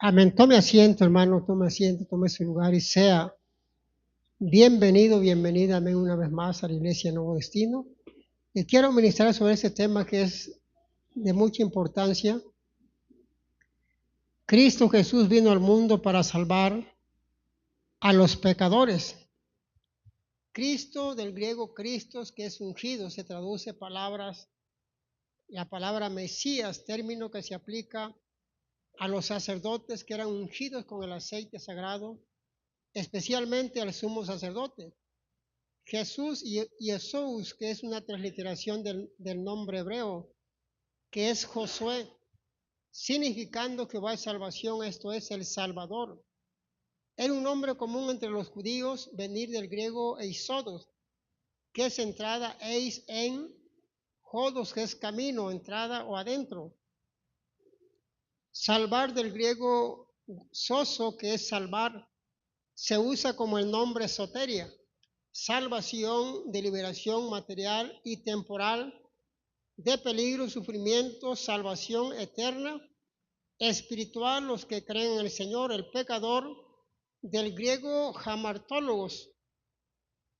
Amén. Tome asiento, hermano, tome asiento, tome su lugar y sea bienvenido, bienvenida, amén, una vez más a la Iglesia Nuevo Destino. Y quiero ministrar sobre este tema que es de mucha importancia. Cristo Jesús vino al mundo para salvar a los pecadores. Cristo, del griego Christos, que es ungido, se traduce la palabra Mesías, término que se aplica a los sacerdotes que eran ungidos con el aceite sagrado, especialmente al sumo sacerdote. Jesús y Jesús, que es una transliteración del nombre hebreo, que es Josué, significando que va a salvación, esto es el Salvador. Era un nombre común entre los judíos, venir del griego eisodos, que es entrada, eis en, jodos, que es camino, entrada o adentro. Salvar del griego soso, que es salvar, se usa como el nombre soteria, salvación de liberación material y temporal, de peligro, sufrimiento, salvación eterna, espiritual, los que creen en el Señor, el pecador, del griego hamartólogos,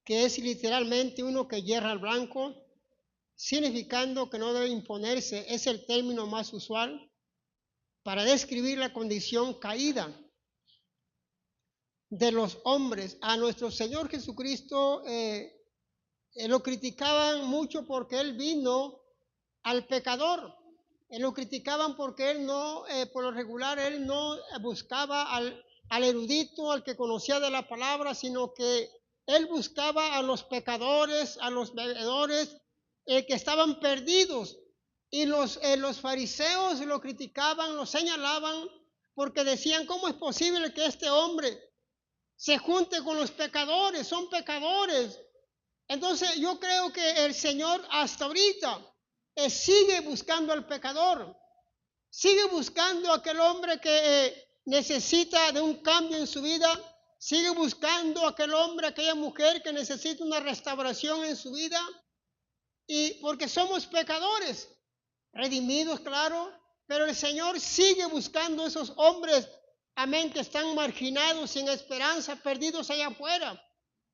que es literalmente uno que hierra al blanco, significando que no debe imponerse, es el término más usual para describir la condición caída de los hombres. A nuestro Señor Jesucristo lo criticaban mucho porque Él vino al pecador. Lo criticaban porque él no, por lo regular, él no buscaba al erudito, al que conocía de la palabra, sino que él buscaba a los pecadores, a los bebedores, que estaban perdidos. Y los fariseos lo criticaban, lo señalaban, porque decían, ¿cómo es posible que este hombre se junte con los pecadores? Son pecadores. Entonces yo creo que el Señor hasta ahorita sigue buscando al pecador, sigue buscando a aquel hombre que necesita de un cambio en su vida, sigue buscando a aquel hombre, aquella mujer que necesita una restauración en su vida, y porque somos pecadores, redimidos, claro, pero el Señor sigue buscando a esos hombres, amén, que están marginados, sin esperanza, perdidos allá afuera.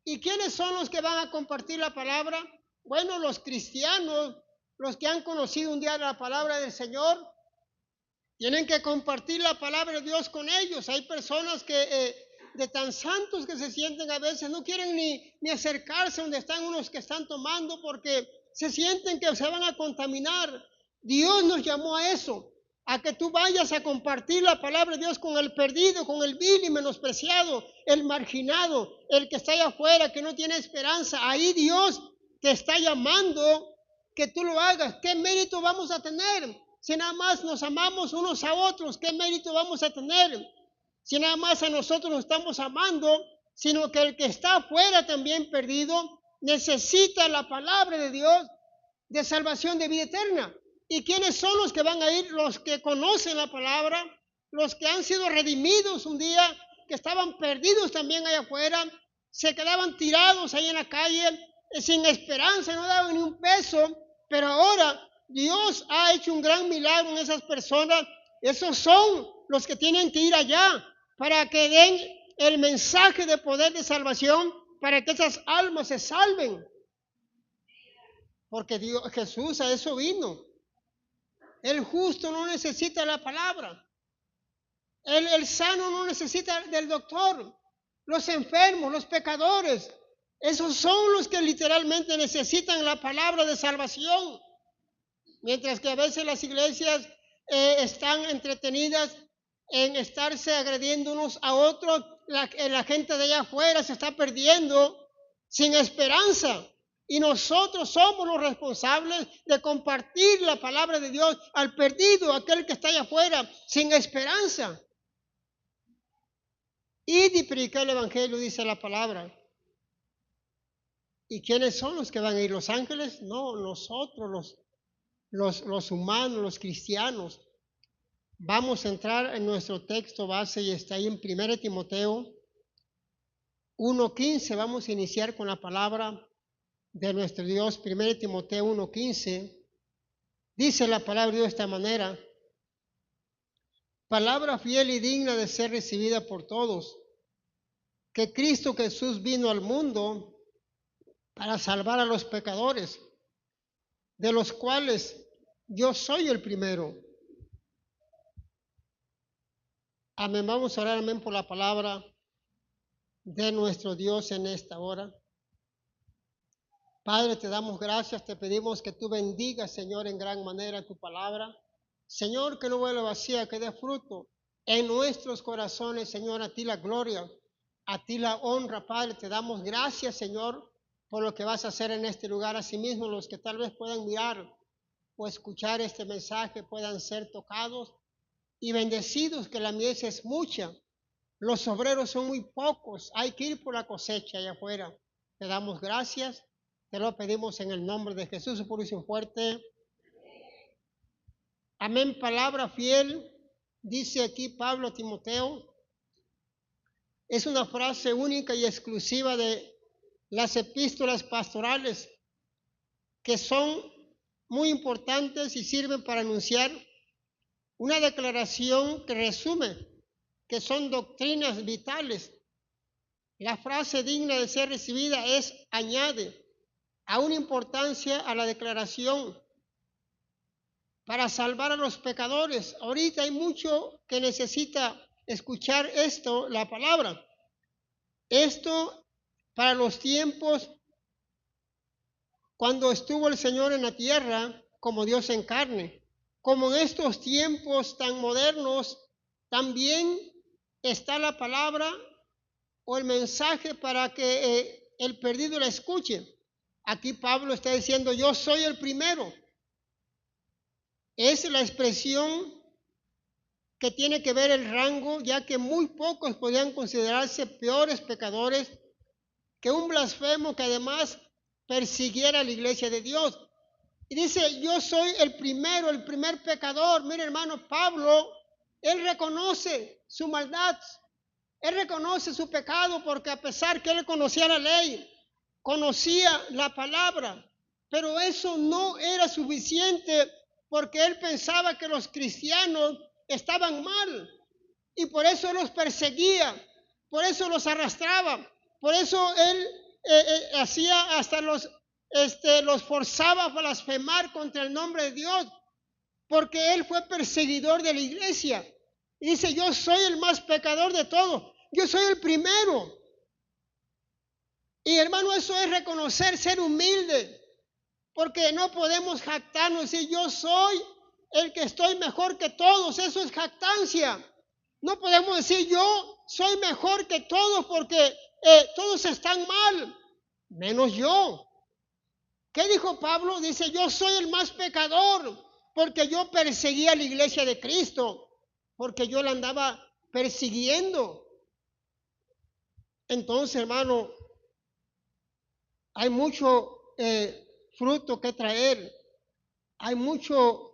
¿Y quiénes son los que van a compartir la palabra? Bueno, los cristianos, los que han conocido un día la palabra del Señor, tienen que compartir la palabra de Dios con ellos. Hay personas que de tan santos que se sienten a veces no quieren ni acercarse donde están unos que están tomando porque se sienten que se van a contaminar. Dios nos llamó a eso, a que tú vayas a compartir la palabra de Dios con el perdido, con el vil y menospreciado, el marginado, el que está allá afuera, que no tiene esperanza. Ahí Dios te está llamando que tú lo hagas. ¿Qué mérito vamos a tener? Si nada más nos amamos unos a otros, ¿qué mérito vamos a tener? Si nada más a nosotros nos estamos amando, sino que el que está afuera también perdido necesita la palabra de Dios de salvación de vida eterna. ¿Y quiénes son los que van a ir? Los que conocen la palabra, los que han sido redimidos un día, que estaban perdidos también allá afuera, se quedaban tirados ahí en la calle, sin esperanza, no daban ni un peso, pero ahora Dios ha hecho un gran milagro en esas personas. Esos son los que tienen que ir allá para que den el mensaje de poder de salvación, para que esas almas se salven. Porque Dios, Jesús a eso vino. El justo no necesita la palabra. El sano no necesita del doctor. Los enfermos, los pecadores, esos son los que literalmente necesitan la palabra de salvación. Mientras que a veces las iglesias están entretenidas en estarse agrediendo unos a otros, la gente de allá afuera se está perdiendo sin esperanza. Y nosotros somos los responsables de compartir la palabra de Dios al perdido, aquel que está allá afuera, sin esperanza. Id y predicar el evangelio, dice la palabra. ¿Y quiénes son los que van a ir? ¿Los ángeles? No, nosotros, los humanos, los cristianos. Vamos a entrar en nuestro texto base y está ahí en 1 Timoteo 1:15. Vamos a iniciar con la palabra de nuestro Dios. 1 Timoteo 1:15. Dice la palabra de Dios de esta manera: palabra fiel y digna de ser recibida por todos, que Cristo Jesús vino al mundo para salvar a los pecadores, de los cuales yo soy el primero. Amén. Vamos a orar, amén, por la palabra de nuestro Dios en esta hora. Padre, te damos gracias, te pedimos que tú bendigas, Señor, en gran manera tu palabra. Señor, que no vuelva vacía, que dé fruto en nuestros corazones, Señor, a ti la gloria, a ti la honra, Padre. Te damos gracias, Señor, por lo que vas a hacer en este lugar. Asimismo, los que tal vez puedan mirar o escuchar este mensaje puedan ser tocados y bendecidos, que la mies es mucha. Los obreros son muy pocos, hay que ir por la cosecha allá afuera. Te damos gracias, te lo pedimos en el nombre de Jesús, por un fuerte. Amén, palabra fiel, dice aquí Pablo a Timoteo. Es una frase única y exclusiva de las epístolas pastorales, que son muy importantes y sirven para anunciar una declaración que resume que son doctrinas vitales. La frase digna de ser recibida añade a una importancia a la declaración para salvar a los pecadores. Ahorita hay mucho que necesita escuchar esto, la palabra. Esto para los tiempos cuando estuvo el Señor en la tierra como Dios en carne. Como en estos tiempos tan modernos, también está la palabra o el mensaje para que el perdido la escuche. Aquí Pablo está diciendo, yo soy el primero. Es la expresión que tiene que ver el rango, ya que muy pocos podían considerarse peores pecadores que un blasfemo que además persiguiera a la iglesia de Dios. Y dice, yo soy el primero, el primer pecador. Mire, hermano, Pablo, él reconoce su maldad, él reconoce su pecado, porque a pesar que él conocía la ley, conocía la palabra, pero eso no era suficiente, porque él pensaba que los cristianos estaban mal, y por eso los perseguía, por eso los arrastraba, por eso él hacía hasta los forzaba a blasfemar contra el nombre de Dios, porque él fue perseguidor de la iglesia. Y dice, yo soy el más pecador de todos, yo soy el primero. Y hermano, eso es reconocer, ser humilde, porque no podemos jactarnos y decir, yo soy el que estoy mejor que todos. Eso es jactancia. No podemos decir, yo soy mejor que todos, porque todos están mal, menos yo. ¿Qué dijo Pablo? Dice, yo soy el más pecador, porque yo perseguía a la iglesia de Cristo, porque yo la andaba persiguiendo. Entonces, hermano, hay mucho fruto que traer, hay mucho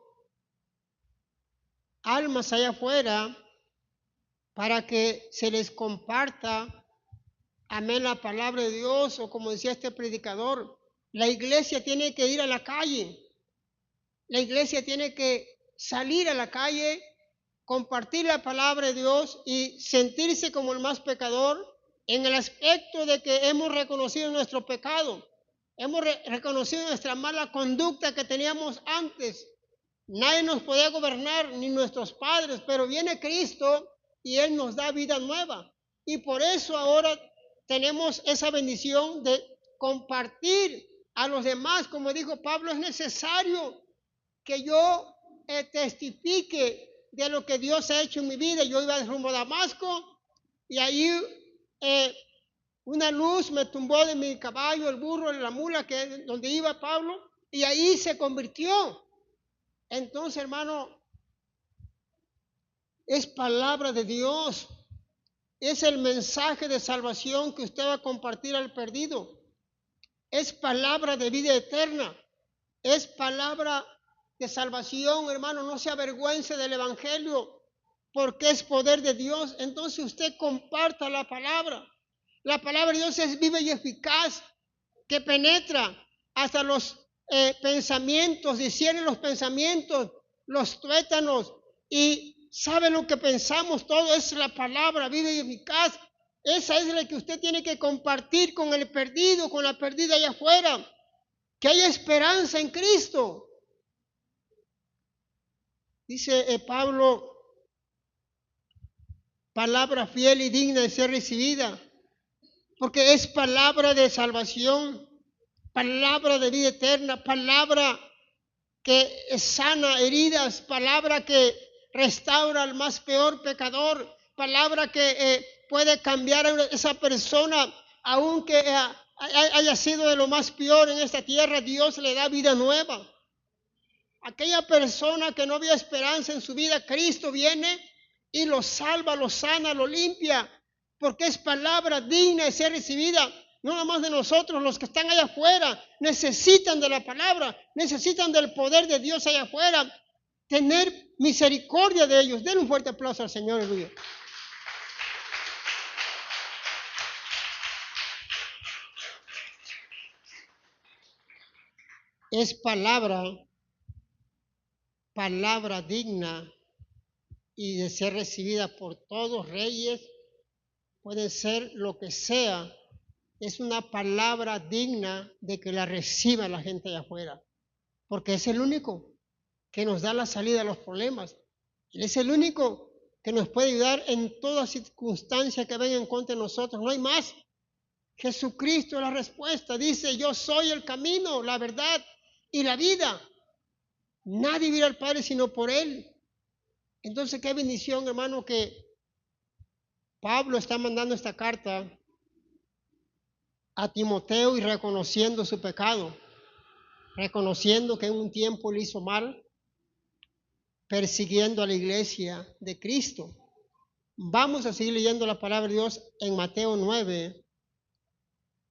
almas allá afuera para que se les comparta, amén, la palabra de Dios, o como decía este predicador, la iglesia tiene que ir a la calle, la iglesia tiene que salir a la calle, compartir la palabra de Dios y sentirse como el más pecador en el aspecto de que hemos reconocido nuestro pecado, hemos reconocido nuestra mala conducta que teníamos antes. Nadie nos podía gobernar, ni nuestros padres, pero viene Cristo y Él nos da vida nueva. Y por eso ahora tenemos esa bendición de compartir a los demás. Como dijo Pablo, es necesario que yo testifique de lo que Dios ha hecho en mi vida. Yo iba de rumbo a Damasco y ahí una luz me tumbó de mi caballo, el burro, la mula, donde iba Pablo, y ahí se convirtió. Entonces, hermano, es palabra de Dios. Es el mensaje de salvación que usted va a compartir al perdido. Es palabra de vida eterna. Es palabra de salvación, hermano. No se avergüence del evangelio, porque es poder de Dios. Entonces usted comparta la palabra. La palabra de Dios es viva y eficaz, que penetra hasta los pensamientos, discierne los pensamientos, los tuétanos, y sabe lo que pensamos, todo es la palabra viva y eficaz. Esa es la que usted tiene que compartir con el perdido, con la perdida allá afuera. Que haya esperanza en Cristo. Dice Pablo, palabra fiel y digna de ser recibida, porque es palabra de salvación, palabra de vida eterna, palabra que sana heridas, palabra que restaura al más peor pecador, palabra que puede cambiar a esa persona, aunque haya sido de lo más peor en esta tierra, Dios le da vida nueva. Aquella persona que no había esperanza en su vida, Cristo viene y lo salva, lo sana, lo limpia, porque es palabra digna de ser recibida. No nada más de nosotros, los que están allá afuera necesitan de la palabra, necesitan del poder de Dios allá afuera, tener misericordia de ellos. Denle un fuerte aplauso al Señor, aleluya. Es palabra digna y de ser recibida por todos, reyes, puede ser lo que sea. Es una palabra digna de que la reciba la gente de afuera, porque es el único que nos da la salida a los problemas. Él es el único que nos puede ayudar en toda circunstancia que venga en contra de nosotros. No hay más. Jesucristo es la respuesta. Dice, yo soy el camino, la verdad y la vida. Nadie viene al Padre sino por Él. Entonces, qué bendición, hermano, que Pablo está mandando esta carta a Timoteo y reconociendo su pecado, reconociendo que en un tiempo le hizo mal, persiguiendo a la iglesia de Cristo. Vamos a seguir leyendo la palabra de Dios en Mateo 9.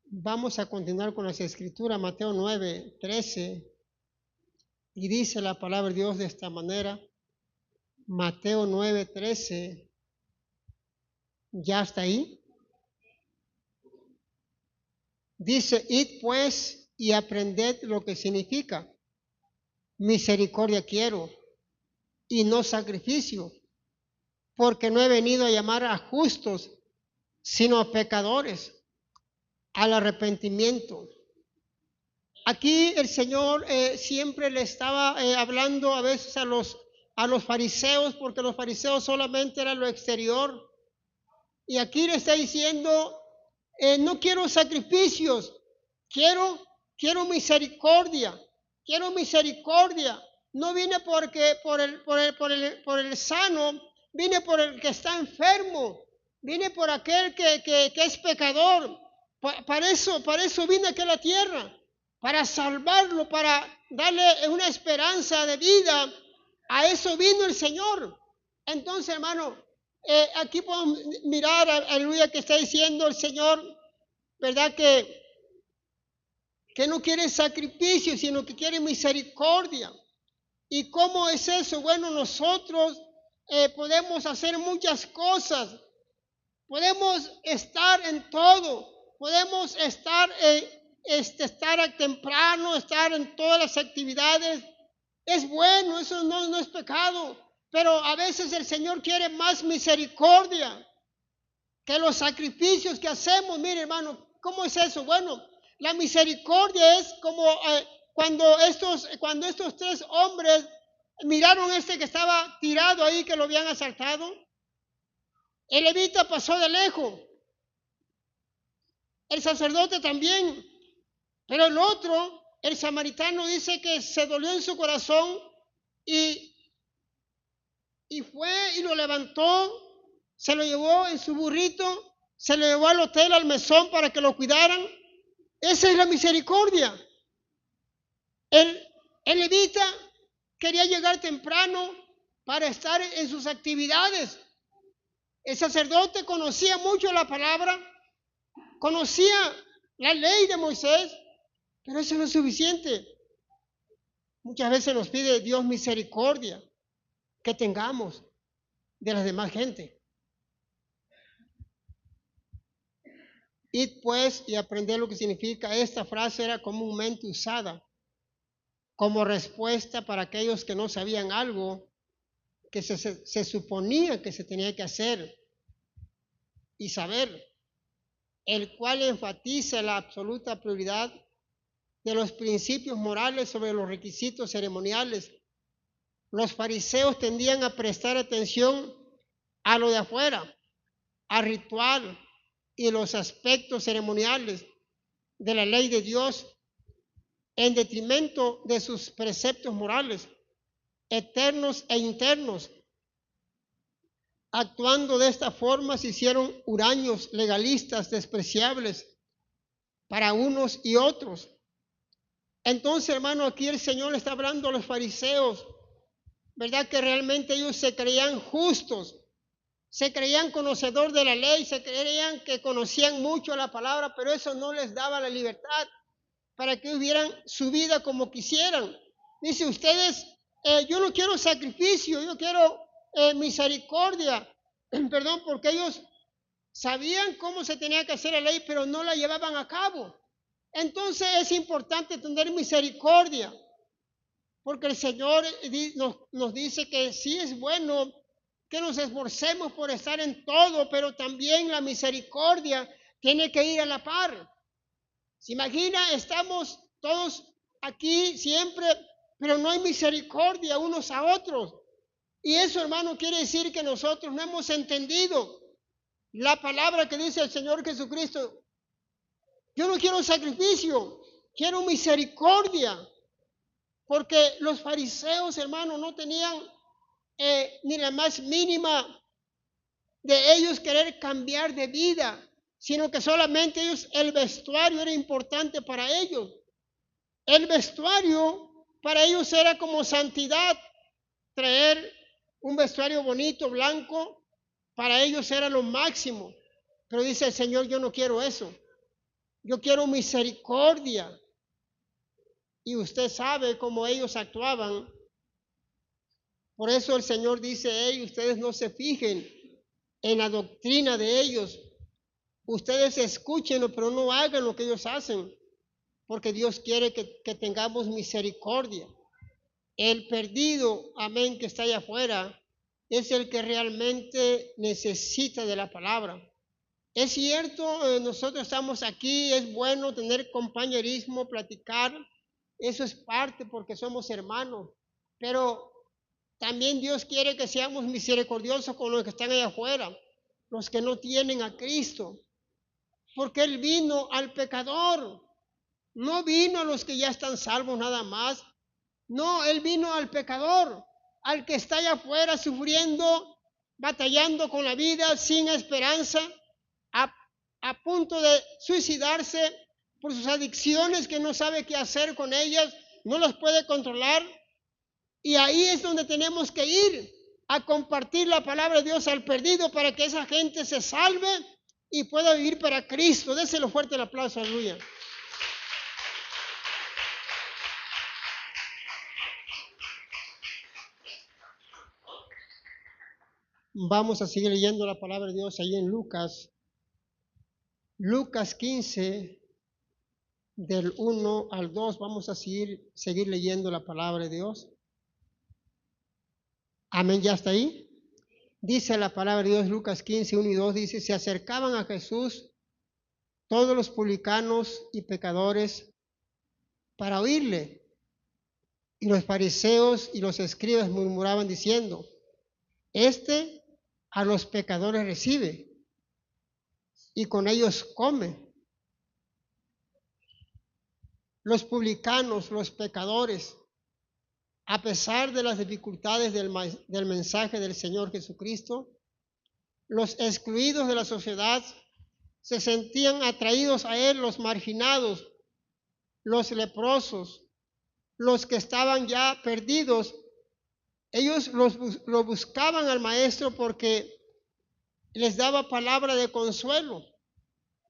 Vamos a continuar con las escrituras, Mateo 9, 13. Y dice la palabra de Dios de esta manera. Mateo 9, 13. ¿Ya está ahí? Dice, id pues y aprended lo que significa. Misericordia quiero y no sacrificio, porque no he venido a llamar a justos, sino a pecadores, al arrepentimiento. Aquí el Señor siempre le estaba hablando a veces a los fariseos, porque los fariseos solamente eran lo exterior. Y aquí le está diciendo, no quiero sacrificios, quiero misericordia, quiero misericordia. No vine por el sano, vine por el que está enfermo, vine por aquel que es pecador. Para eso vine aquí a la tierra, para salvarlo, para darle una esperanza de vida. A eso vino el Señor. Entonces, hermano, aquí podemos mirar, aleluya, que está diciendo el Señor, ¿verdad? Que no quiere sacrificio, sino que quiere misericordia. ¿Y cómo es eso? Bueno, nosotros podemos hacer muchas cosas. Podemos estar en todo. Podemos estar temprano, estar en todas las actividades. Es bueno, eso no es pecado. Pero a veces el Señor quiere más misericordia que los sacrificios que hacemos. Mire, hermano, ¿cómo es eso? Bueno, la misericordia es como cuando estos tres hombres miraron a este que estaba tirado ahí, que lo habían asaltado. El levita pasó de lejos. El sacerdote también. Pero el otro, el samaritano, dice que se dolió en su corazón y fue y lo levantó, se lo llevó en su burrito, se lo llevó al hotel, al mesón para que lo cuidaran. Esa es la misericordia. El levita quería llegar temprano para estar en sus actividades. El sacerdote conocía mucho la palabra, conocía la ley de Moisés, pero eso no es suficiente. Muchas veces nos pide Dios misericordia que tengamos de las demás gente. Id pues y aprender lo que significa. Esta frase era comúnmente usada como respuesta para aquellos que no sabían algo, que se suponía que se tenía que hacer y saber, el cual enfatiza la absoluta prioridad de los principios morales sobre los requisitos ceremoniales. Los fariseos tendían a prestar atención a lo de afuera, al ritual y los aspectos ceremoniales de la ley de Dios, en detrimento de sus preceptos morales, eternos e internos. Actuando de esta forma se hicieron huraños legalistas despreciables para unos y otros. Entonces, hermano, aquí el Señor le está hablando a los fariseos, ¿verdad? Que realmente ellos se creían justos, se creían conocedor de la ley, se creían que conocían mucho la palabra, pero eso no les daba la libertad para que vivieran su vida como quisieran. Dice, ustedes, yo no quiero sacrificio, yo quiero misericordia, perdón, porque ellos sabían cómo se tenía que hacer la ley, pero no la llevaban a cabo. Entonces es importante tener misericordia, porque el Señor nos dice que sí es bueno que nos esforcemos por estar en todo, pero también la misericordia tiene que ir a la par. ¿Se imagina? Estamos todos aquí siempre, pero no hay misericordia unos a otros. Y eso, hermano, quiere decir que nosotros no hemos entendido la palabra que dice el Señor Jesucristo. Yo no quiero sacrificio, quiero misericordia. Porque los fariseos, hermano, no tenían ni la más mínima de ellos querer cambiar de vida, sino que solamente ellos, el vestuario era importante para ellos. El vestuario para ellos era como santidad. Traer un vestuario bonito, blanco, para ellos era lo máximo. Pero dice el Señor, yo no quiero eso. Yo quiero misericordia. Y usted sabe cómo ellos actuaban. Por eso el Señor dice, hey, ustedes no se fijen en la doctrina de ellos. Ustedes escúchenlo, pero no hagan lo que ellos hacen. Porque Dios quiere que tengamos misericordia. El perdido, amén, que está allá afuera, es el que realmente necesita de la palabra. Es cierto, nosotros estamos aquí, es bueno tener compañerismo, platicar. Eso es parte porque somos hermanos. Pero también Dios quiere que seamos misericordiosos con los que están allá afuera, los que no tienen a Cristo. Porque Él vino al pecador, no vino a los que ya están salvos nada más. No, Él vino al pecador, al que está allá afuera sufriendo, batallando con la vida, sin esperanza, a punto de suicidarse por sus adicciones, que no sabe qué hacer con ellas, no las puede controlar. Y ahí es donde tenemos que ir a compartir la palabra de Dios al perdido para que esa gente se salve y pueda vivir para Cristo. Déselo fuerte el aplauso, aleluya. Vamos a seguir leyendo la palabra de Dios ahí en Lucas. Lucas 15, del 1 al 2. Vamos a seguir leyendo la palabra de Dios. Amén, ¿ya está ahí? Dice la palabra de Dios, Lucas 15, 1 y 2, dice, se acercaban a Jesús todos los publicanos y pecadores para oírle. Y los fariseos y los escribas murmuraban diciendo, este a los pecadores recibe y con ellos come. Los publicanos, los pecadores, a pesar de las dificultades del mensaje del Señor Jesucristo, los excluidos de la sociedad se sentían atraídos a Él, los marginados, los leprosos, los que estaban ya perdidos. Ellos lo buscaban al Maestro porque les daba palabra de consuelo,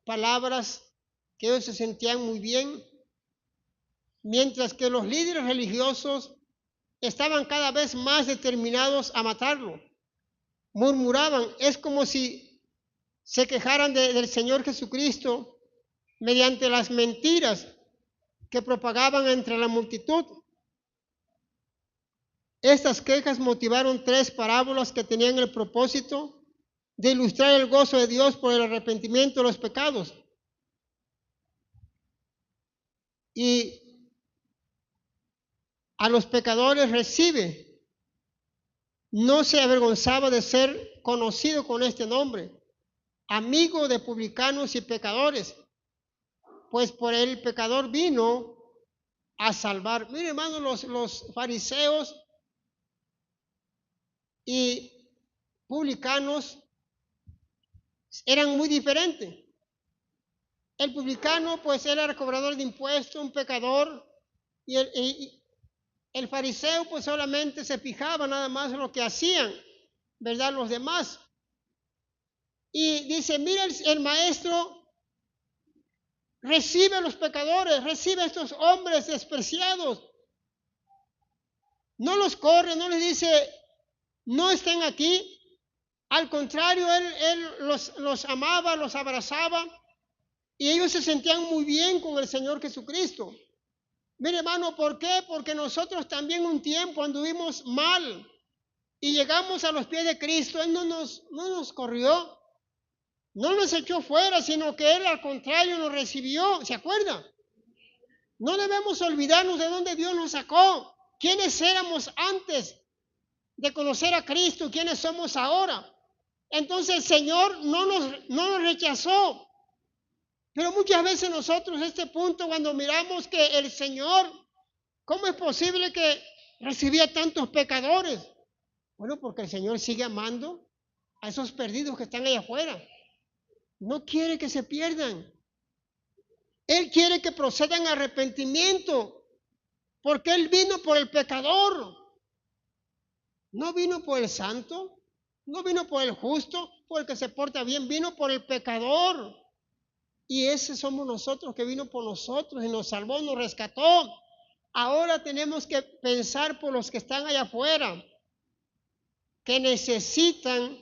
palabras que ellos se sentían muy bien, mientras que los líderes religiosos estaban cada vez más determinados a matarlo. Murmuraban, es como si se quejaran del Señor Jesucristo mediante las mentiras que propagaban entre la multitud. Estas quejas motivaron 3 parábolas que tenían el propósito de ilustrar el gozo de Dios por el arrepentimiento de los pecados. Y a los pecadores recibe. No se avergonzaba de ser conocido con este nombre, amigo de publicanos y pecadores, pues por el pecador vino a salvar. Mire, hermano, los fariseos y publicanos eran muy diferentes. El publicano pues era cobrador de impuestos, un pecador, y el fariseo pues solamente se fijaba nada más en lo que hacían, ¿verdad? Los demás. Y dice, mira, el maestro recibe a los pecadores, recibe a estos hombres despreciados. No los corre, no les dice, no estén aquí. Al contrario, él los amaba, los abrazaba. Y ellos se sentían muy bien con el Señor Jesucristo. Mire, hermano, ¿por qué? Porque nosotros también un tiempo anduvimos mal y llegamos a los pies de Cristo. Él no nos corrió, no nos echó fuera, sino que Él al contrario nos recibió. ¿Se acuerda? No debemos olvidarnos de dónde Dios nos sacó, quiénes éramos antes de conocer a Cristo, quiénes somos ahora. Entonces el Señor no nos rechazó. Pero muchas veces nosotros este punto cuando miramos que el Señor, ¿cómo es posible que recibía tantos pecadores? Bueno, porque el Señor sigue amando a esos perdidos que están allá afuera. No quiere que se pierdan. Él quiere que procedan a arrepentimiento, porque Él vino por el pecador. No vino por el santo, no vino por el justo, por el que se porta bien, vino por el pecador. Y ese somos nosotros, que vino por nosotros y nos salvó, nos rescató. Ahora tenemos que pensar por los que están allá afuera, que necesitan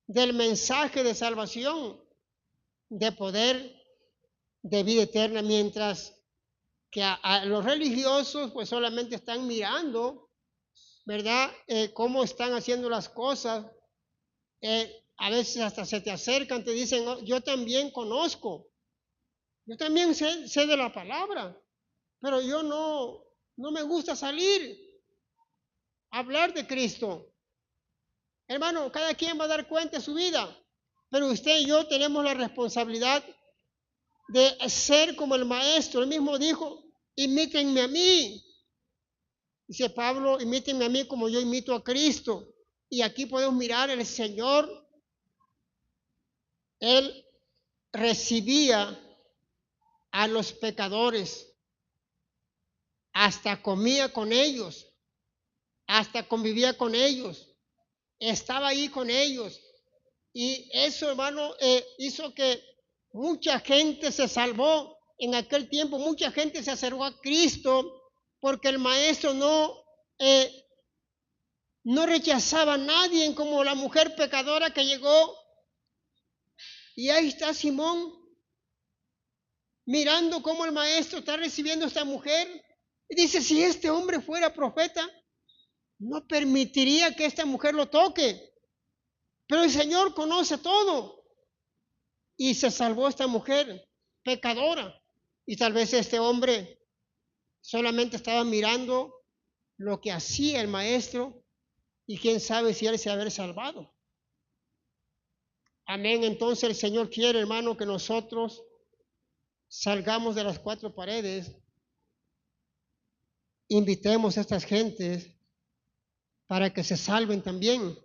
del mensaje de salvación, de poder, de vida eterna, mientras que a los religiosos pues solamente están mirando, ¿verdad? Cómo están haciendo las cosas. A veces hasta se te acercan, te dicen, oh, yo también conozco, yo también sé de la palabra, pero yo no me gusta salir a hablar de Cristo. Hermano, cada quien va a dar cuenta de su vida, pero usted y yo tenemos la responsabilidad de ser como el maestro. Él mismo dijo, imítenme a mí. Dice Pablo, imítenme a mí como yo imito a Cristo. Y aquí podemos mirar el Señor. Él recibía a los pecadores, hasta comía con ellos, hasta convivía con ellos, estaba ahí con ellos. Y eso, hermano, hizo que mucha gente se salvó en aquel tiempo, mucha gente se acercó a Cristo, porque el maestro no rechazaba a nadie, como la mujer pecadora que llegó. Y ahí está Simón, mirando cómo el maestro está recibiendo a esta mujer. Y dice, si este hombre fuera profeta, no permitiría que esta mujer lo toque. Pero el Señor conoce todo. Y se salvó esta mujer pecadora. Y tal vez este hombre solamente estaba mirando lo que hacía el maestro, y quién sabe si él se habría salvado. Amén. Entonces el Señor quiere, hermano, que nosotros salgamos de las 4 paredes, invitemos a estas gentes para que se salven también,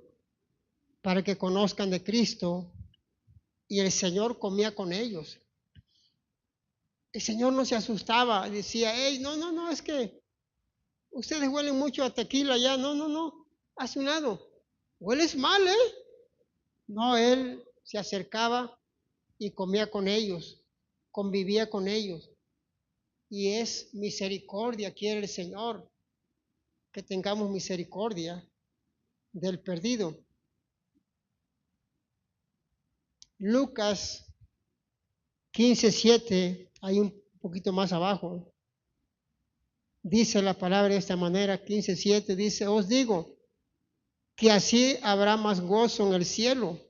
para que conozcan de Cristo. Y el Señor comía con ellos. El Señor no se asustaba, decía, hey, no, es que ustedes huelen mucho a tequila ya, no, haz un lado, hueles mal, No, Él se acercaba y comía con ellos, convivía con ellos. Y es misericordia, quiere el Señor, que tengamos misericordia del perdido. Lucas 15:7, hay un poquito más abajo. Dice la palabra de esta manera, 15:7, dice, os digo que así habrá más gozo en el cielo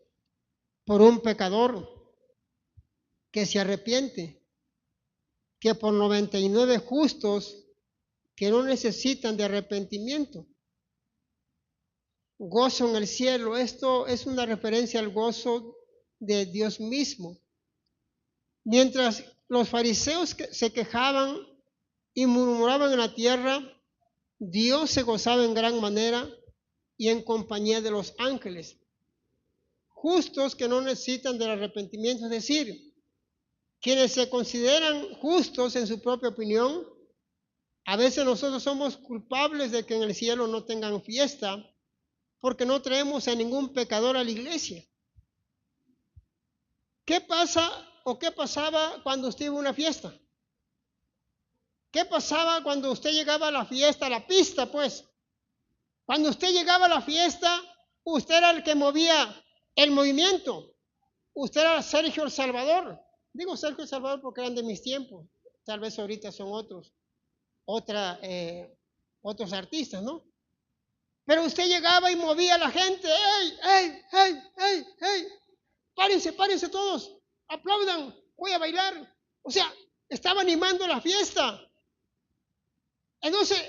por un pecador que se arrepiente, que por 99 justos que no necesitan de arrepentimiento. Gozo en el cielo, esto es una referencia al gozo de Dios mismo. Mientras los fariseos se quejaban y murmuraban en la tierra, Dios se gozaba en gran manera y en compañía de los ángeles. Justos que no necesitan del arrepentimiento, es decir, quienes se consideran justos en su propia opinión, a veces nosotros somos culpables de que en el cielo no tengan fiesta porque no traemos a ningún pecador a la iglesia. ¿Qué pasa o qué pasaba cuando usted iba a una fiesta? ¿Qué pasaba cuando usted llegaba a la fiesta, a la pista, pues? Cuando usted llegaba a la fiesta, usted era el que movía el movimiento. Usted era Sergio el Salvador. Digo Sergio el Salvador porque eran de mis tiempos. Tal vez ahorita son otros artistas, ¿no? Pero usted llegaba y movía a la gente. ¡Ey, ey, ey, ey, ey! Párense, párense todos. Aplaudan. Voy a bailar. O sea, estaba animando la fiesta. Entonces,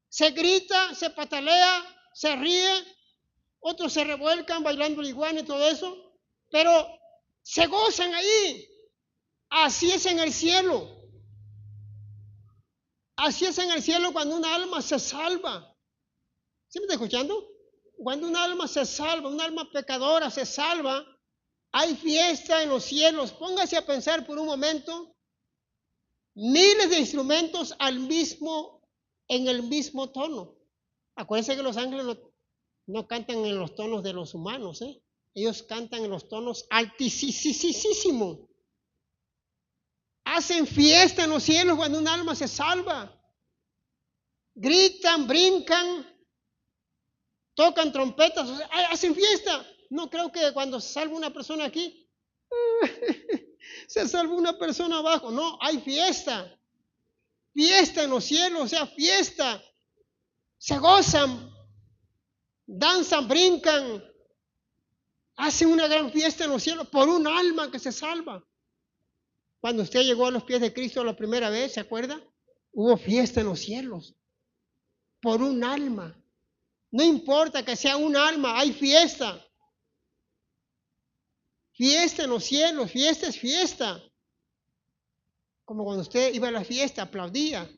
se grita, se patalea, se ríe, otros se revuelcan bailando el iguana y todo eso, pero se gozan ahí. Así es en el cielo. Así es en el cielo cuando una alma se salva. ¿Sí me está escuchando? Cuando una alma se salva, una alma pecadora se salva, hay fiesta en los cielos. Póngase a pensar por un momento, miles de instrumentos en el mismo tono. Acuérdense que los ángeles no cantan en los tonos de los humanos, ¿eh? Ellos cantan en los tonos altísimos. Hacen fiesta en los cielos cuando un alma se salva. Gritan, brincan, tocan trompetas, o sea, hacen fiesta. No creo que cuando se salva una persona aquí, se salva una persona abajo. No, hay fiesta. Fiesta en los cielos, o sea, fiesta. Se gozan, danzan, brincan, hacen una gran fiesta en los cielos por un alma que se salva. Cuando usted llegó a los pies de Cristo la primera vez, ¿se acuerda? Hubo fiesta en los cielos por un alma. No importa que sea un alma, hay fiesta. Fiesta en los cielos, fiesta es fiesta. Como cuando usted iba a la fiesta, aplaudía,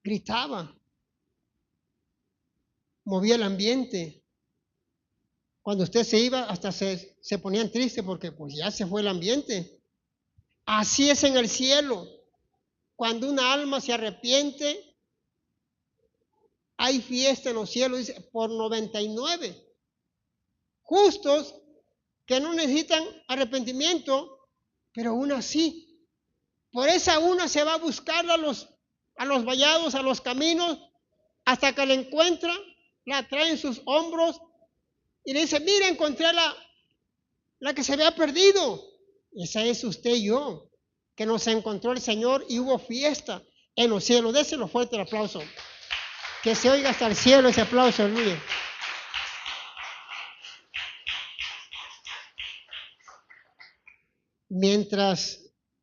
gritaba, movía el ambiente. Cuando usted se iba, hasta se ponían tristes porque pues ya se fue el ambiente. Así es en el cielo. Cuando una alma se arrepiente, hay fiesta en los cielos, dice, por 99. Justos que no necesitan arrepentimiento, pero aún así, por esa una se va a buscar a los vallados, a los caminos, hasta que la encuentra, la trae en sus hombros y le dice, mira, encontré la que se había perdido. Esa es usted y yo, que nos encontró el Señor y hubo fiesta en los cielos. Déselo fuerte el aplauso. Que se oiga hasta el cielo ese aplauso, aleluya. Mientras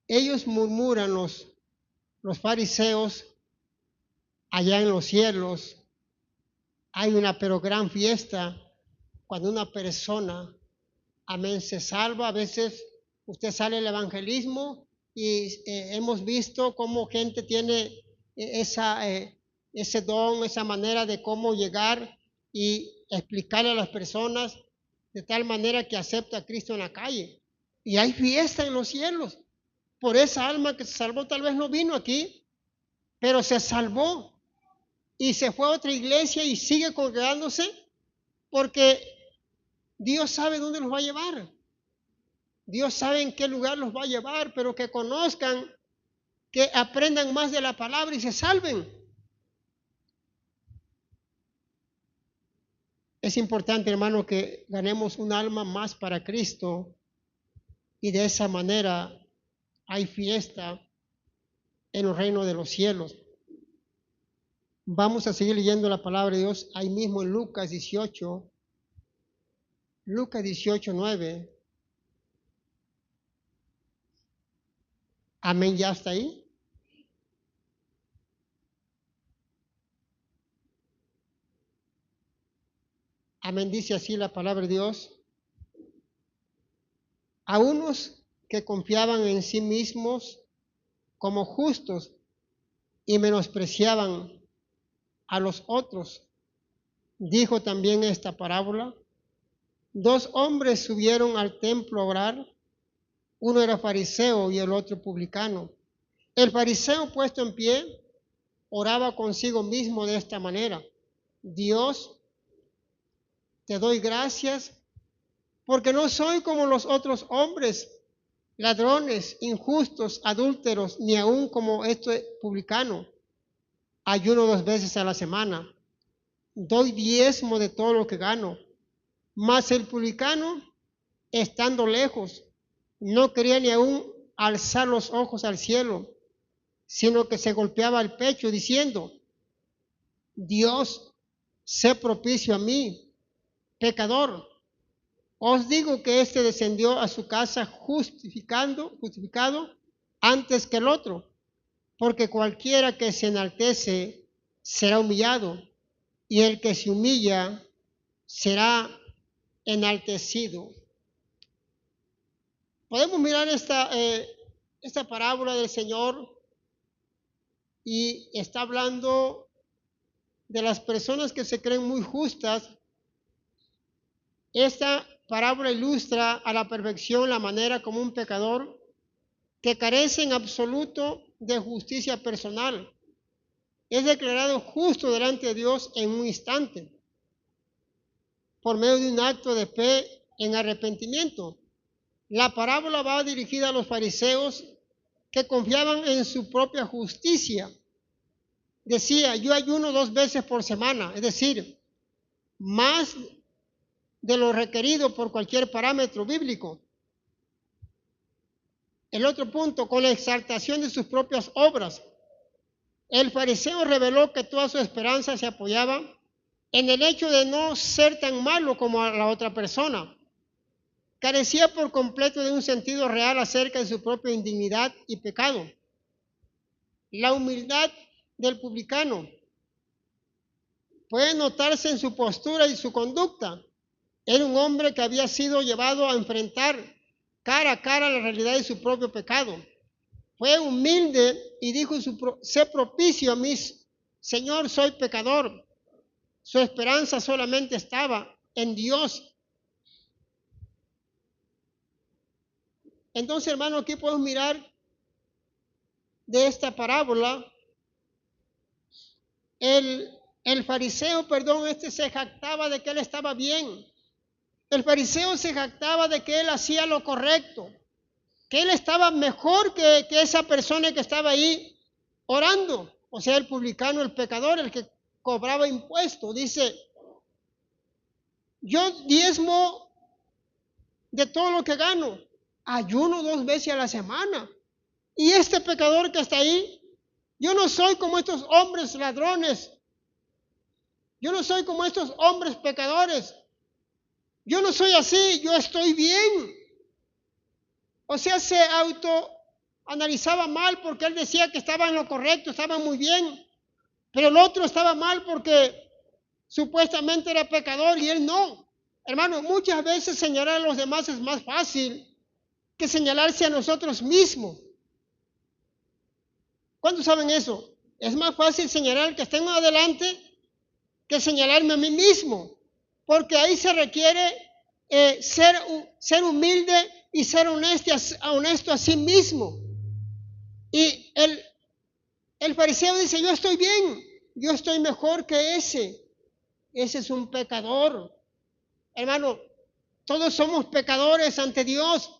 ellos murmuran, los fariseos, allá en los cielos, hay una pero gran fiesta cuando una persona, amén, se salva. A veces usted sale al evangelismo y hemos visto cómo gente tiene ese don, esa manera de cómo llegar y explicarle a las personas de tal manera que acepta a Cristo en la calle. Y hay fiesta en los cielos por esa alma que se salvó. Tal vez no vino aquí, pero se salvó y se fue a otra iglesia y sigue congregándose porque Dios sabe dónde los va a llevar. Dios sabe en qué lugar los va a llevar, pero que conozcan, que aprendan más de la palabra y se salven. Es importante, hermano, que ganemos un alma más para Cristo y de esa manera hay fiesta en el reino de los cielos. Vamos a seguir leyendo la palabra de Dios ahí mismo en Lucas 18, 9. Amén, ya está ahí. Amén, dice así la palabra de Dios. A unos que confiaban en sí mismos como justos y menospreciaban a los otros, dijo también esta parábola. Dos hombres subieron al templo a orar. Uno era fariseo y el otro publicano. El fariseo, puesto en pie, oraba consigo mismo de esta manera: Dios, te doy gracias porque no soy como los otros hombres, ladrones, injustos, adúlteros, ni aun como este publicano. Ayuno 2 veces a la semana, doy diezmo de todo lo que gano. Mas el publicano, estando lejos, no quería ni aun alzar los ojos al cielo, sino que se golpeaba el pecho diciendo: Dios, sé propicio a mí, pecador. Os digo que éste descendió a su casa justificado antes que el otro, porque cualquiera que se enaltece será humillado, y el que se humilla será enaltecido. Podemos mirar esta parábola del Señor y está hablando de las personas que se creen muy justas. Esta parábola ilustra a la perfección la manera como un pecador que carece en absoluto de justicia personal es declarado justo delante de Dios en un instante por medio de un acto de fe en arrepentimiento. La parábola va dirigida a los fariseos que confiaban en su propia justicia. Decía: yo ayuno 2 veces por semana, es decir, más de lo requerido por cualquier parámetro bíblico. El otro punto, con la exaltación de sus propias obras. El fariseo reveló que toda su esperanza se apoyaba en el hecho de no ser tan malo como la otra persona. Carecía por completo de un sentido real acerca de su propia indignidad y pecado. La humildad del publicano puede notarse en su postura y su conducta. Era un hombre que había sido llevado a enfrentar cara a cara la realidad de su propio pecado. Fue humilde y dijo: sé propicio a mí, Señor, soy pecador. Su esperanza solamente estaba en Dios. Entonces, hermano, aquí podemos mirar de esta parábola, el fariseo, se jactaba de que él estaba bien. El fariseo se jactaba de que él hacía lo correcto, que él estaba mejor que esa persona que estaba ahí orando. O sea, el publicano, el pecador, el que cobraba impuestos. Dice: yo diezmo de todo lo que gano, ayuno 2 veces a la semana. Y este pecador que está ahí, yo no soy como estos hombres ladrones, yo no soy como estos hombres pecadores, yo no soy así, yo estoy bien. O sea, se autoanalizaba mal porque él decía que estaba en lo correcto, estaba muy bien, pero el otro estaba mal porque supuestamente era pecador y él no. Hermano, muchas veces señalar a los demás es más fácil que señalarse a nosotros mismos. ¿Cuántos saben eso? Es más fácil señalar al que está en adelante que señalarme a mí mismo, porque ahí se requiere ser humilde y ser honesto a sí mismo. Y el fariseo dice: yo estoy bien, yo estoy mejor que ese. Ese es un pecador. Hermano, todos somos pecadores ante Dios.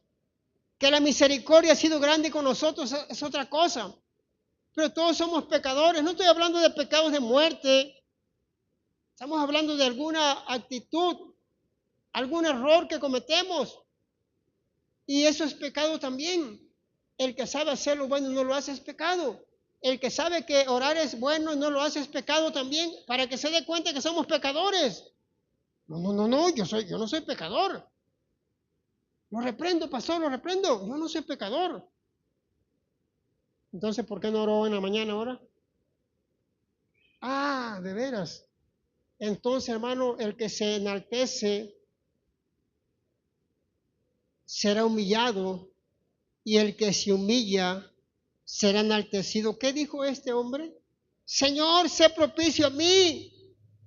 Que la misericordia ha sido grande con nosotros es otra cosa. Pero todos somos pecadores. No estoy hablando de pecados de muerte. Estamos hablando de alguna actitud, algún error que cometemos. Y eso es pecado también. El que sabe hacer lo bueno y no lo hace es pecado. El que sabe que orar es bueno y no lo hace es pecado también, para que se dé cuenta que somos pecadores. No, yo no soy pecador. Lo reprendo, pastor, lo reprendo. Yo no soy pecador. Entonces, ¿por qué no oró en la mañana ahora? Ah, de veras. Entonces, hermano, el que se enaltece será humillado y el que se humilla será enaltecido. ¿Qué dijo este hombre? Señor, sé propicio a mí.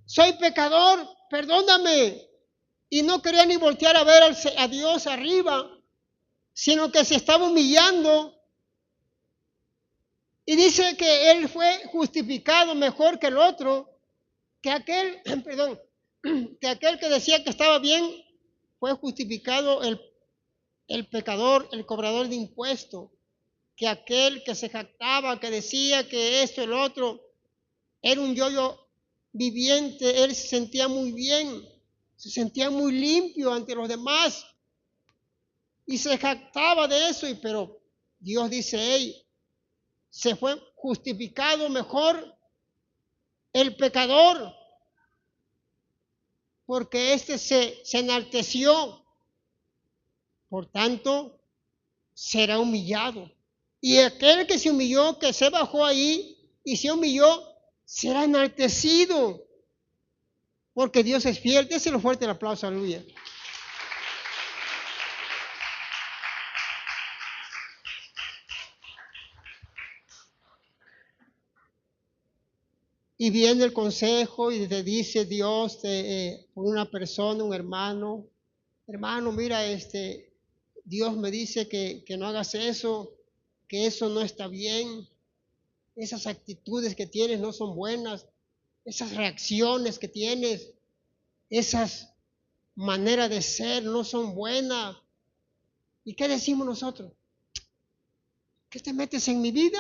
Soy pecador, perdóname. Y no quería ni voltear a ver a Dios arriba, sino que se estaba humillando. Y dice que él fue justificado mejor que el otro, que aquel, perdón, que aquel que decía que estaba bien, fue justificado el pecador, el cobrador de impuestos, que aquel que se jactaba, que decía que esto, el otro, era un yo viviente, él se sentía muy bien, se sentía muy limpio ante los demás y se jactaba de eso, pero Dios dice, hey, se fue justificado mejor el pecador, porque éste se enalteció, por tanto, será humillado. Y aquel que se humilló, que se bajó ahí y se humilló, será enaltecido, porque Dios es fiel. Déselo fuerte el aplauso, aleluya. Y viene el consejo y te dice Dios por una persona, un hermano, mira, Dios me dice que no hagas eso, que eso no está bien, esas actitudes que tienes no son buenas, esas reacciones que tienes, esas maneras de ser no son buenas. ¿Y qué decimos nosotros? ¿Qué te metes en mi vida?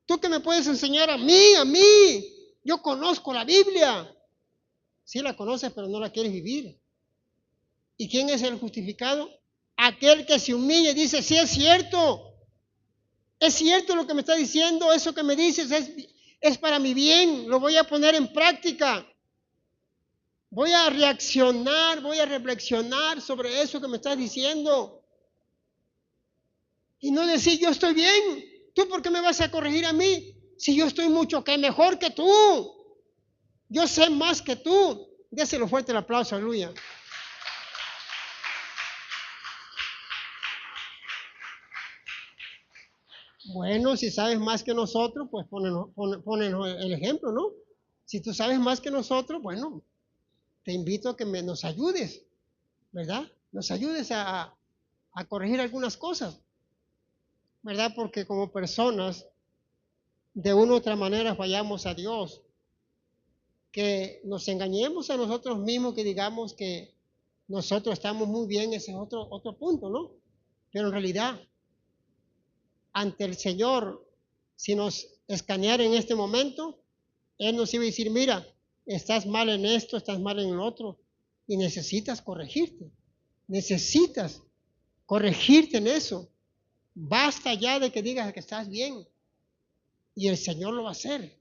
¿Tú que me puedes enseñar a mí? Yo conozco la Biblia. Sí la conoces, pero no la quieres vivir. ¿Y quién es el justificado? Aquel que se humilla y dice, sí es cierto lo que me está diciendo, eso que me dices es para mi bien, lo voy a poner en práctica. Voy a reaccionar, voy a reflexionar sobre eso que me estás diciendo. Y no decir, yo estoy bien, ¿tú por qué me vas a corregir a mí? Si yo estoy mucho que mejor que tú, yo sé más que tú. Déselo fuerte el aplauso, aleluya. Bueno, si sabes más que nosotros, pues ponenos el ejemplo, ¿no? Si tú sabes más que nosotros, bueno, te invito a que nos ayudes, ¿verdad? Nos ayudes a corregir algunas cosas, ¿verdad? Porque como personas, de una u otra manera fallamos a Dios. Que nos engañemos a nosotros mismos, que digamos que nosotros estamos muy bien, ese es otro punto, ¿no? Pero en realidad, ante el Señor, si nos escaneara en este momento, Él nos iba a decir, mira, estás mal en esto, estás mal en lo otro, y necesitas corregirte, necesitas corregirte en eso. Basta ya de que digas que estás bien, y el Señor lo va a hacer.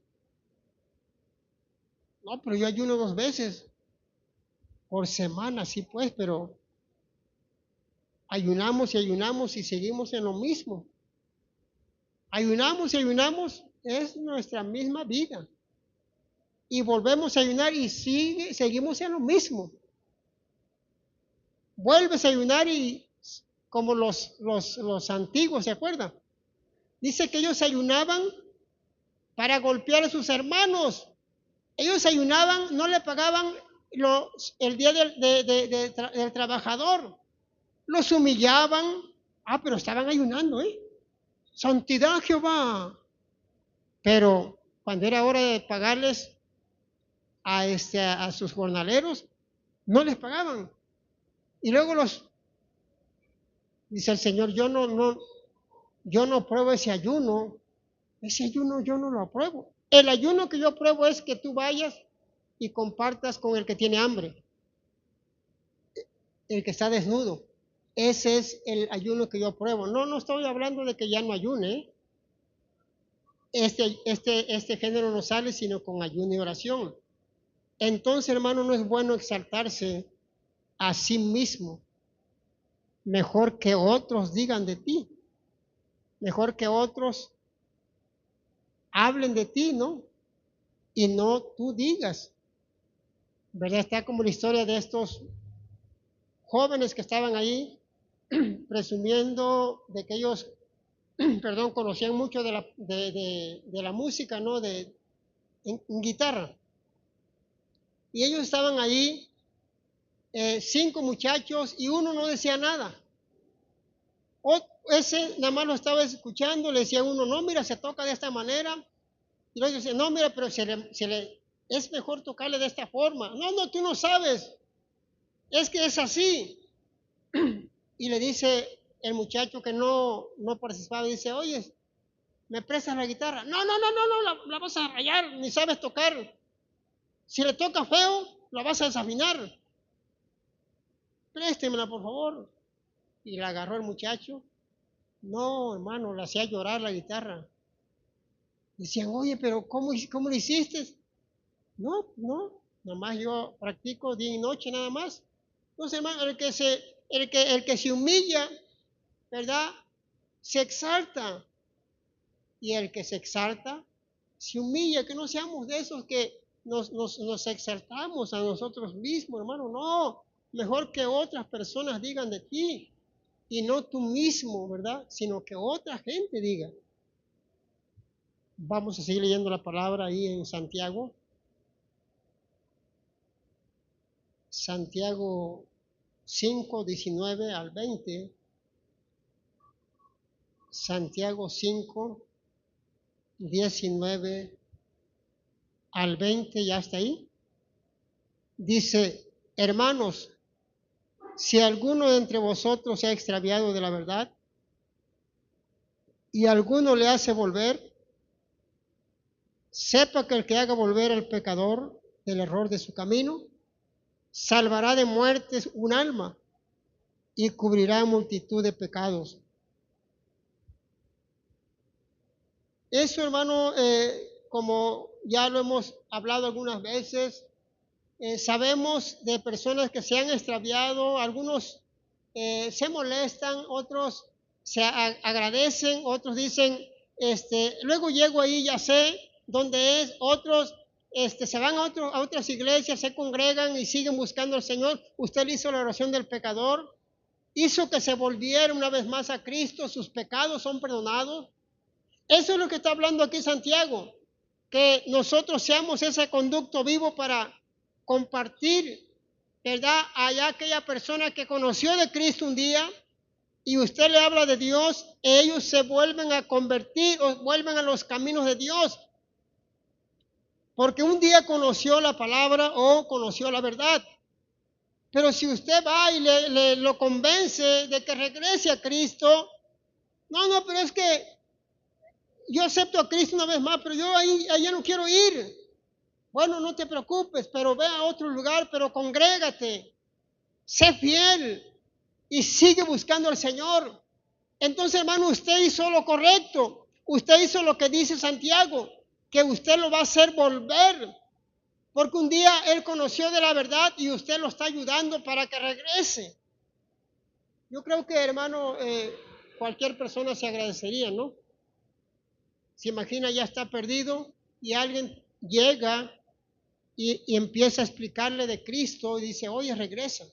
No, pero yo ayuno 2 veces por semana, sí pues, pero ayunamos y seguimos en lo mismo. Ayunamos y ayunamos, es nuestra misma vida. Y volvemos a ayunar y seguimos en lo mismo. Vuelves a ayunar y como los antiguos, ¿se acuerdan? Dice que ellos ayunaban para golpear a sus hermanos. Ellos ayunaban, no le pagaban el día del trabajador. Los humillaban. Ah, pero estaban ayunando, ¿eh? Santidad a Jehová. Pero cuando era hora de pagarles a sus jornaleros, no les pagaban. Y luego dice el Señor, yo no apruebo ese ayuno yo no lo apruebo. El ayuno que yo apruebo es que tú vayas y compartas con el que tiene hambre, el que está desnudo. Ese es el ayuno que yo apruebo. No estoy hablando de que ya no ayune, ¿eh? este género no sale sino con ayuno y oración. Entonces, hermano, no es bueno exaltarse a sí mismo. Mejor que otros digan de ti. Mejor que otros hablen de ti, ¿no? Y no tú digas. ¿Verdad? Está como la historia de estos jóvenes que estaban ahí presumiendo de que ellos, perdón, conocían mucho de la música, ¿no? En guitarra. Y ellos estaban ahí, 5 muchachos, y uno no decía nada. Ese nada más lo estaba escuchando, le decía uno, no, mira, se toca de esta manera. Y luego dice, no, mira, pero es mejor tocarle de esta forma. No, no, tú no sabes, es que es así. Y le dice el muchacho que no participaba, dice, oye, ¿me prestas la guitarra? No, no, no, no, no, la vas a rayar, ni sabes tocar. Si le toca feo, la vas a desafinar. Préstemela, por favor. Y la agarró el muchacho. No, hermano, le hacía llorar la guitarra. Decían, oye, pero ¿cómo lo hiciste? No, no, nomás yo practico día y noche nada más. Entonces, hermano, el que se humilla, ¿verdad? Se exalta. Y el que se exalta, se humilla. Que no seamos de esos que nos exaltamos a nosotros mismos, hermano. No, mejor que otras personas digan de ti. Y no tú mismo, ¿verdad? Sino que otra gente diga. Vamos a seguir leyendo la palabra ahí en Santiago. Santiago 5, 19 al 20. Santiago 5, 19 al 20, ya está ahí. Dice, hermanos, si alguno de entre vosotros se ha extraviado de la verdad y alguno le hace volver, sepa que el que haga volver al pecador del error de su camino, salvará de muertes un alma y cubrirá multitud de pecados. Eso, hermano, como ya lo hemos hablado algunas veces, sabemos de personas que se han extraviado, algunos se molestan, otros se agradecen, otros dicen, luego llego ahí, ya sé dónde es, otros se van a otras iglesias, se congregan y siguen buscando al Señor. Usted le hizo la oración del pecador, hizo que se volviera una vez más a Cristo, sus pecados son perdonados. Eso es lo que está hablando aquí Santiago, que nosotros seamos ese conducto vivo para compartir, ¿verdad? Allá aquella persona que conoció de Cristo un día y usted le habla de Dios, ellos se vuelven a convertir o vuelven a los caminos de Dios. Porque un día conoció la palabra o conoció la verdad. Pero si usted va y lo convence de que regrese a Cristo, no, pero es que yo acepto a Cristo una vez más, pero yo allá no quiero ir. Bueno, no te preocupes, pero ve a otro lugar, pero congrégate, sé fiel y sigue buscando al Señor. Entonces, hermano, usted hizo lo correcto. Usted hizo lo que dice Santiago, que usted lo va a hacer volver. Porque un día él conoció de la verdad y usted lo está ayudando para que regrese. Yo creo que, hermano, cualquier persona se agradecería, ¿no? Se imagina, ya está perdido y alguien llega y empieza a explicarle de Cristo y dice, oye, regresa.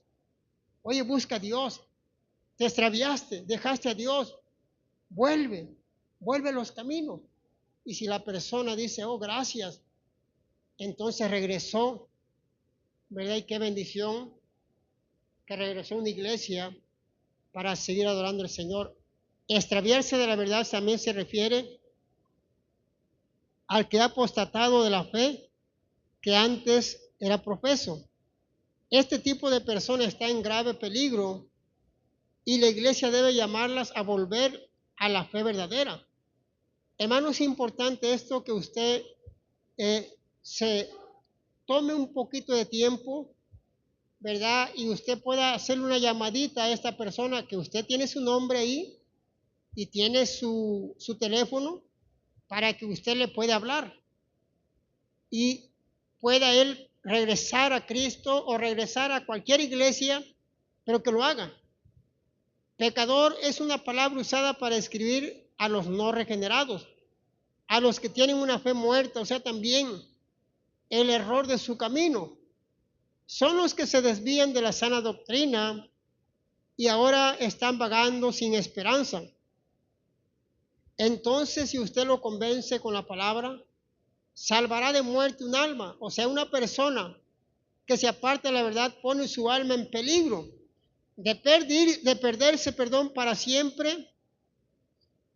Oye, busca a Dios. Te extraviaste, dejaste a Dios. Vuelve a los caminos. Y si la persona dice, oh, gracias, entonces regresó, ¿verdad? Y qué bendición que regresó a una iglesia para seguir adorando al Señor. Extraviarse de la verdad también se refiere al que ha apostatado de la fe que antes era profeso. Este tipo de personas está en grave peligro y la iglesia debe llamarlas a volver a la fe verdadera. Hermano, es importante esto que usted se tome un poquito de tiempo, ¿verdad? Y usted pueda hacerle una llamadita a esta persona que usted tiene su nombre ahí y tiene su teléfono para que usted le pueda hablar y pueda él regresar a Cristo o regresar a cualquier iglesia, pero que lo haga. Pecador es una palabra usada para describir a los no regenerados, a los que tienen una fe muerta, o sea, también el error de su camino. Son los que se desvían de la sana doctrina y ahora están vagando sin esperanza. Entonces, si usted lo convence con la palabra, salvará de muerte un alma, o sea, una persona que se aparta de la verdad pone su alma en peligro de perderse para siempre,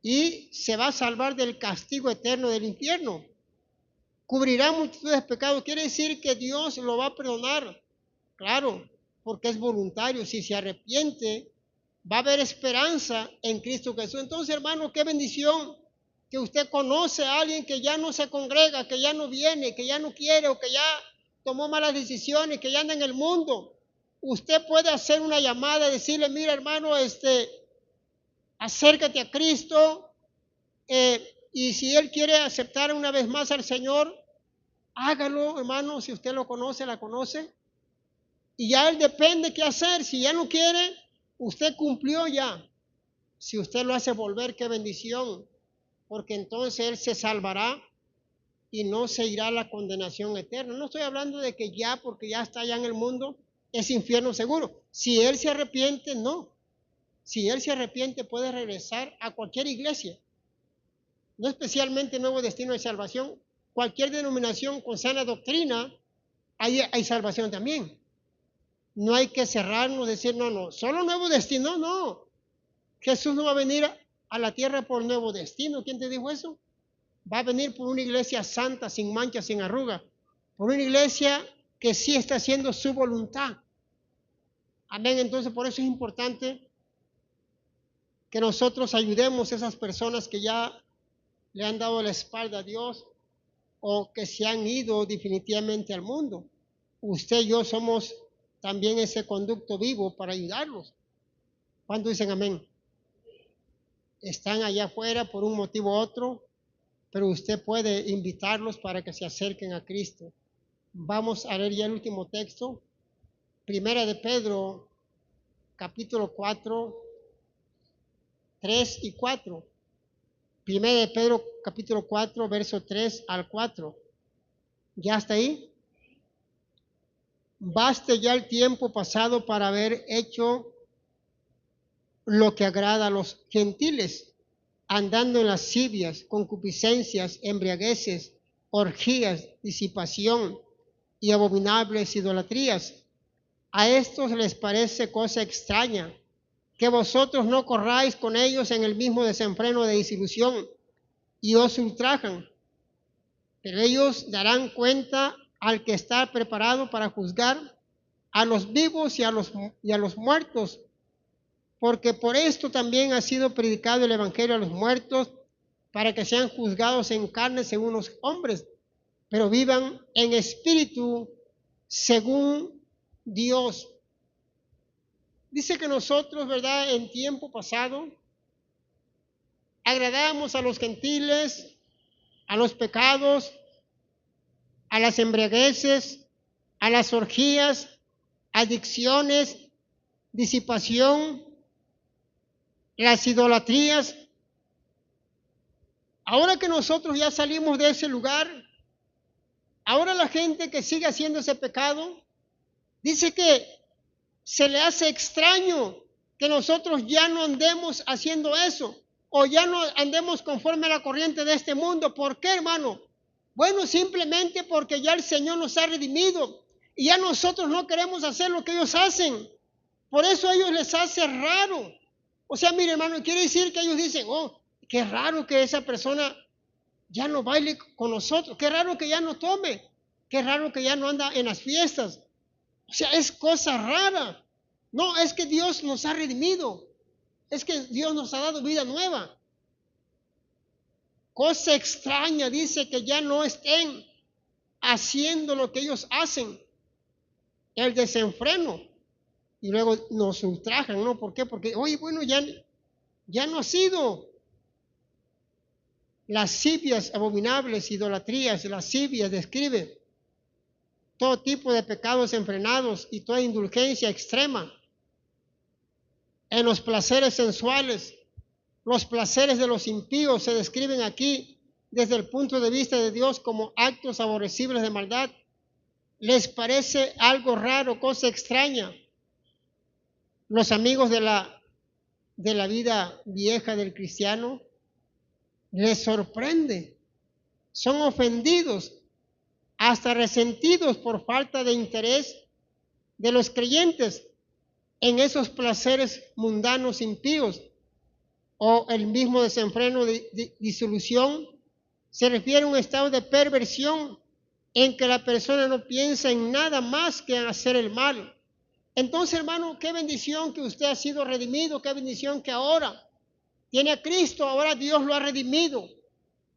y se va a salvar del castigo eterno del infierno. Cubrirá multitud de pecados. Quiere decir que Dios lo va a perdonar, claro, porque es voluntario. Si se arrepiente, va a haber esperanza en Cristo Jesús. Entonces, hermano, qué bendición que usted conoce a alguien que ya no se congrega, que ya no viene, que ya no quiere, o que ya tomó malas decisiones, que ya anda en el mundo. Usted puede hacer una llamada y decirle: mira, hermano, acércate a Cristo, y si él quiere aceptar una vez más al Señor, hágalo, hermano. Si usted lo conoce, la conoce, y ya él depende qué hacer. Si ya no quiere, usted cumplió ya. Si usted lo hace volver, qué bendición, porque entonces él se salvará y no se irá a la condenación eterna. No estoy hablando de que ya, porque ya está allá en el mundo, es infierno seguro. Si él se arrepiente, no. Si él se arrepiente, puede regresar a cualquier iglesia, no especialmente Nuevo Destino de Salvación. Cualquier denominación con sana doctrina, hay salvación también. No hay que cerrarnos, decir: no, solo Nuevo Destino. No, Jesús no va a venir a la tierra por Nuevo Destino. ¿Quién te dijo eso? Va a venir por una iglesia santa, sin mancha, sin arruga, por una iglesia que sí está haciendo su voluntad. Amén. Entonces, por eso es importante que nosotros ayudemos a esas personas que ya le han dado la espalda a Dios o que se han ido definitivamente al mundo. Usted y yo somos también ese conducto vivo para ayudarlos. ¿Cuántos dicen amén? Están allá afuera por un motivo u otro, pero usted puede invitarlos para que se acerquen a Cristo. Vamos a leer ya el último texto, Primera de Pedro, capítulo 4, 3 y 4. Primera de Pedro, capítulo 4, verso 3 al 4. ¿Ya está ahí? Baste ya el tiempo pasado para haber hecho lo que agrada a los gentiles, andando en lascivias, concupiscencias, embriagueces, orgías, disipación y abominables idolatrías. A estos les parece cosa extraña que vosotros no corráis con ellos en el mismo desenfreno de disilusión, y os ultrajan. Pero ellos darán cuenta al que está preparado para juzgar a los vivos y a los muertos, porque por esto también ha sido predicado el evangelio a los muertos, para que sean juzgados en carne según los hombres, pero vivan en espíritu según Dios. Dice que nosotros, ¿verdad?, en tiempo pasado agradábamos a los gentiles, a los pecados, a las embriagueces, a las orgías, adicciones, disipación, las idolatrías. Ahora que nosotros ya salimos de ese lugar, ahora la gente que sigue haciendo ese pecado dice que se le hace extraño que nosotros ya no andemos haciendo eso, o ya no andemos conforme a la corriente de este mundo. ¿Por qué, hermano? Bueno, simplemente porque ya el Señor nos ha redimido y ya nosotros no queremos hacer lo que ellos hacen. Por eso a ellos les hace raro. O sea, mire, hermano, quiere decir que ellos dicen: oh, qué raro que esa persona ya no baile con nosotros, qué raro que ya no tome, qué raro que ya no anda en las fiestas. O sea, es cosa rara. No, es que Dios nos ha redimido, es que Dios nos ha dado vida nueva. Cosa extraña, dice, que ya no estén haciendo lo que ellos hacen, el desenfreno. Y luego nos ultrajan, ¿no? ¿Por qué? Porque, oye, bueno, ya no ha sido. lascivias abominables, idolatrías, lascivias, describe todo tipo de pecados enfrenados y toda indulgencia extrema en los placeres sensuales. Los placeres de los impíos se describen aquí desde el punto de vista de Dios como actos aborrecibles de maldad. ¿Les parece algo raro, cosa extraña? Los amigos de la vida vieja del cristiano les sorprende, son ofendidos, hasta resentidos por falta de interés de los creyentes en esos placeres mundanos impíos o el mismo desenfreno de disolución. Se refiere a un estado de perversión en que la persona no piensa en nada más que en hacer el mal. Entonces, hermano, qué bendición que usted ha sido redimido, qué bendición que ahora tiene a Cristo, ahora Dios lo ha redimido.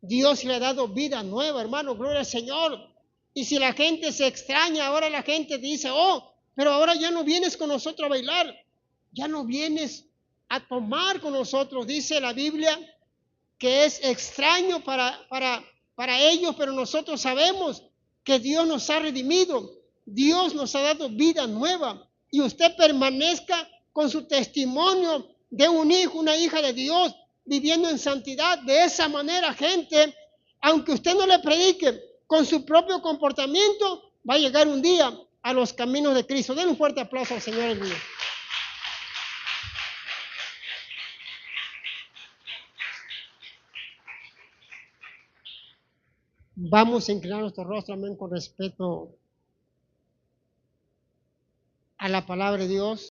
Dios le ha dado vida nueva, hermano, gloria al Señor. Y si la gente se extraña, ahora la gente dice, oh, pero ahora ya no vienes con nosotros a bailar, ya no vienes a tomar con nosotros. Dice la Biblia que es extraño para ellos, pero nosotros sabemos que Dios nos ha redimido, Dios nos ha dado vida nueva. Y usted permanezca con su testimonio de un hijo, una hija de Dios, viviendo en santidad. De esa manera, gente, aunque usted no le predique, con su propio comportamiento, va a llegar un día a los caminos de Cristo. Den un fuerte aplauso al Señor, hermano. Vamos a inclinar nuestro rostro, amén, con respeto a la palabra de Dios.